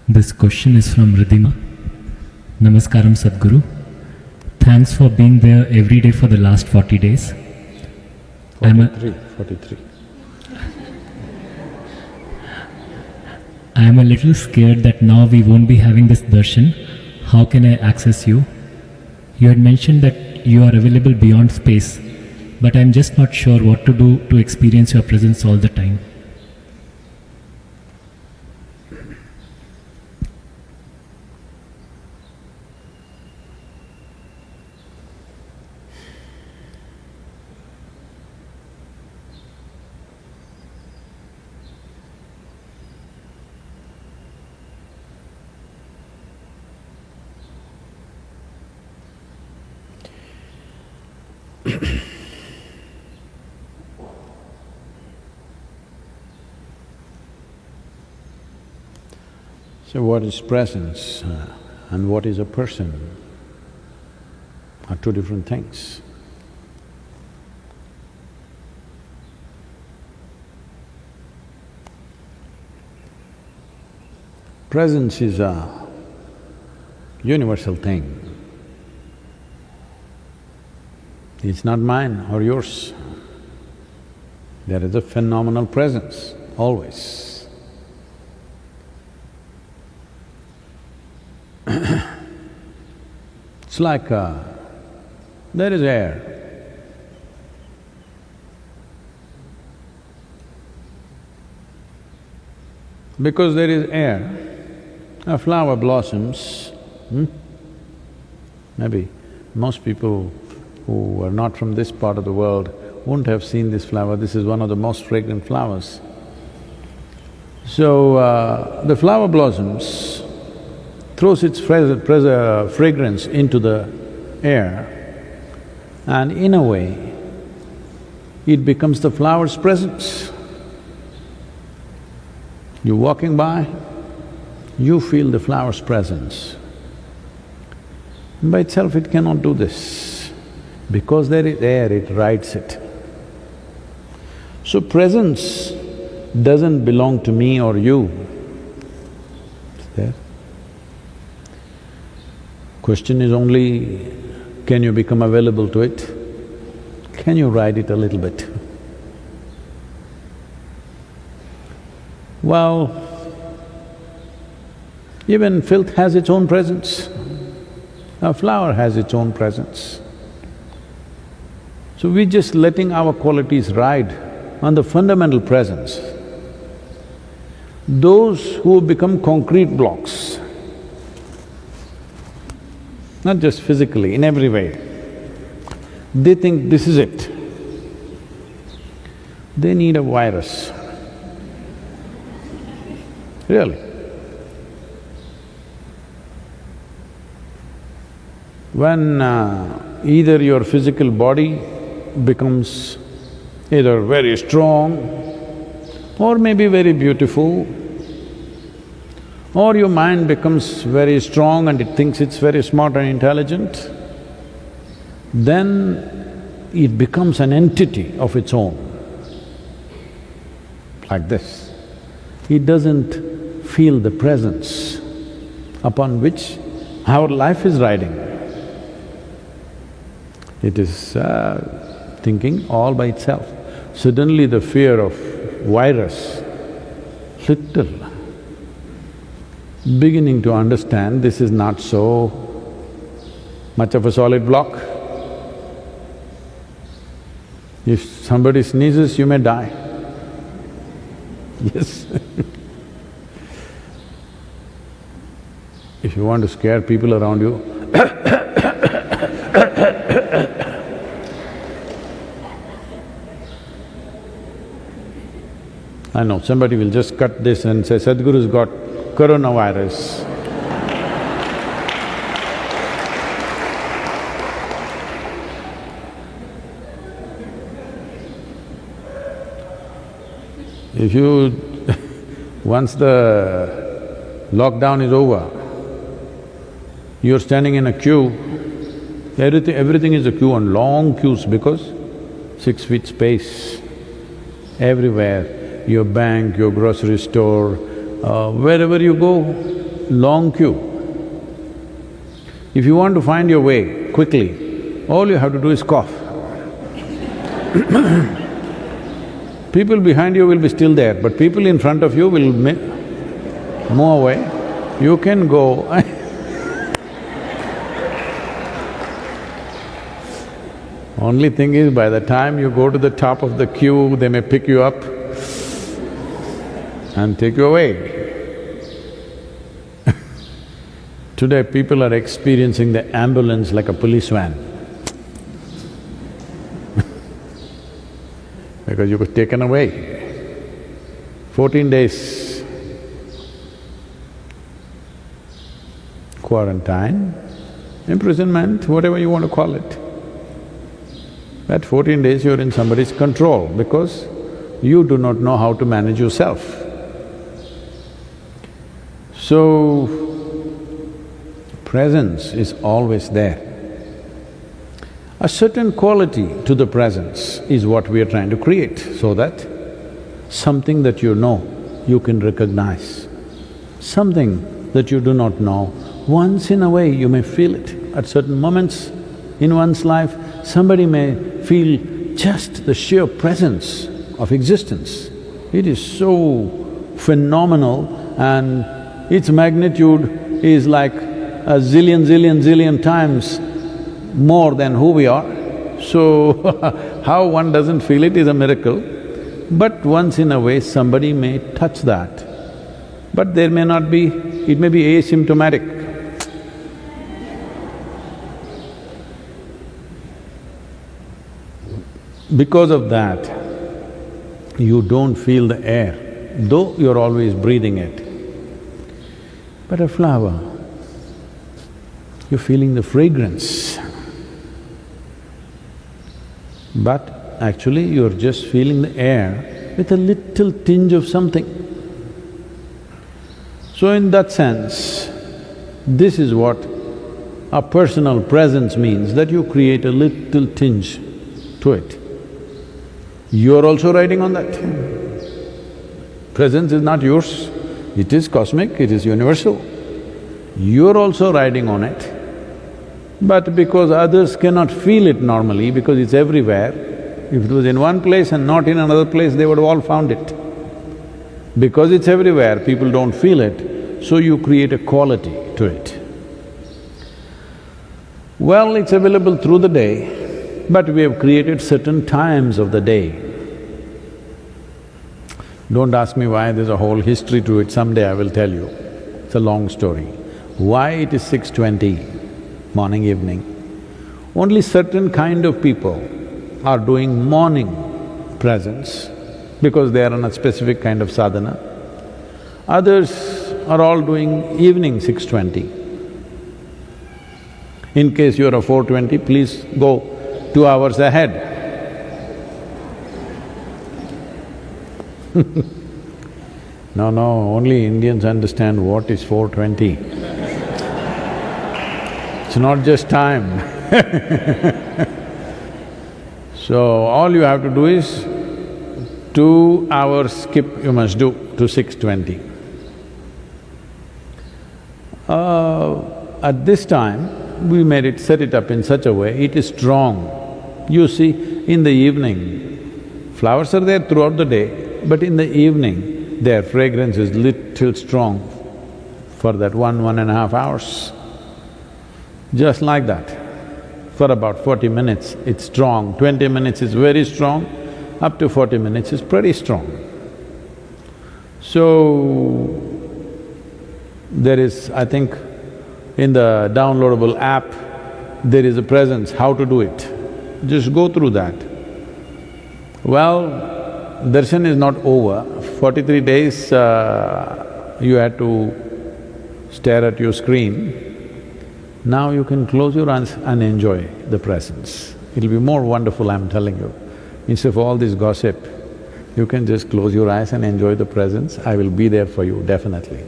This question is from Ridhima. Namashkaram Sadhguru. Thanks for being there every day for the last 40 days. 43. I am a little scared that now we won't be having this darshan. How can I access you? You had mentioned that you are available beyond space, but I am just not sure what to do to experience your presence all the time. So what is presence and what is a person are two different things. Presence is a universal thing. It's not mine or yours. There is a phenomenal presence, always. It's like there is air. Because there is air, a flower blossoms. Maybe most people who are not from this part of the world wouldn't have seen this flower. This is one of the most fragrant flowers. So, the flower blossoms, throws its fragrance into the air, and in a way, it becomes the flower's presence. You're walking by, you feel the flower's presence. By itself it cannot do this. Because there is air, it rides it. So presence doesn't belong to me or you. It's there. Question is only, can you become available to it? Can you ride it a little bit? Well, even filth has its own presence. A flower has its own presence. So we're just letting our qualities ride on the fundamental presence. Those who become concrete blocks, not just physically, in every way, they think this is it. They need a virus. Really. When either your physical body becomes either very strong or maybe very beautiful, or your mind becomes very strong and it thinks it's very smart and intelligent, then it becomes an entity of its own, like this. It doesn't feel the presence upon which our life is riding. It is thinking all by itself. Suddenly the fear of virus, little, beginning to understand this is not so much of a solid block. If somebody sneezes, you may die. Yes. If you want to scare people around you, I know, somebody will just cut this and say, Sadhguru's got coronavirus. If you… once the lockdown is over, you're standing in a queue, everything is a queue and long queues because 6 feet space everywhere, your bank, your grocery store, wherever you go, long queue. If you want to find your way quickly, all you have to do is cough. People behind you will be still there, but people in front of you will move away. You can go Only thing is, by the time you go to the top of the queue, they may pick you up and take you away. Today, people are experiencing the ambulance like a police van because you were taken away. 14 days quarantine, imprisonment, whatever you want to call it. That 14 days you're in somebody's control because you do not know how to manage yourself. So, presence is always there. A certain quality to the presence is what we are trying to create, so that something that you know, you can recognize. Something that you do not know, once in a way you may feel it. At certain moments in one's life, somebody may feel just the sheer presence of existence. It is so phenomenal and its magnitude is like a zillion times more than who we are. So, how one doesn't feel it is a miracle. But once in a way, somebody may touch that. But there may not be… it may be asymptomatic. Because of that, you don't feel the air, though you're always breathing it. But a flower, you're feeling the fragrance. But actually you're just feeling the air with a little tinge of something. So in that sense, this is what a personal presence means, that you create a little tinge to it. You're also riding on that. Presence is not yours, it is cosmic, it is universal. You're also riding on it. But because others cannot feel it normally, because it's everywhere, if it was in one place and not in another place, they would have all found it. Because it's everywhere, people don't feel it, so you create a quality to it. Well, it's available through the day, but we have created certain times of the day. Don't ask me why, there's a whole history to it, someday I will tell you. It's a long story. Why it is 6:20, morning, evening? Only certain kind of people are doing morning presence because they are on a specific kind of sadhana. Others are all doing evening 6:20. In case you're a 4:20, please go 2 hours ahead. No, only Indians understand what is 4:20. It's not just time. So, all you have to do is 2 hours skip you must do to 6:20. At this time, we made it… set it up in such a way, it is strong. You see, in the evening, flowers are there throughout the day, but in the evening, their fragrance is little strong for that 1.5 hours. Just like that, for about 40 minutes it's strong, 20 minutes is very strong, up to 40 minutes is pretty strong. So, there is, I think, in the downloadable app, there is a presence, how to do it. Just go through that. Well, darshan is not over. 43 days you had to stare at your screen. Now you can close your eyes and enjoy the presence. It'll be more wonderful, I'm telling you. Instead of all this gossip, you can just close your eyes and enjoy the presence. I will be there for you, definitely.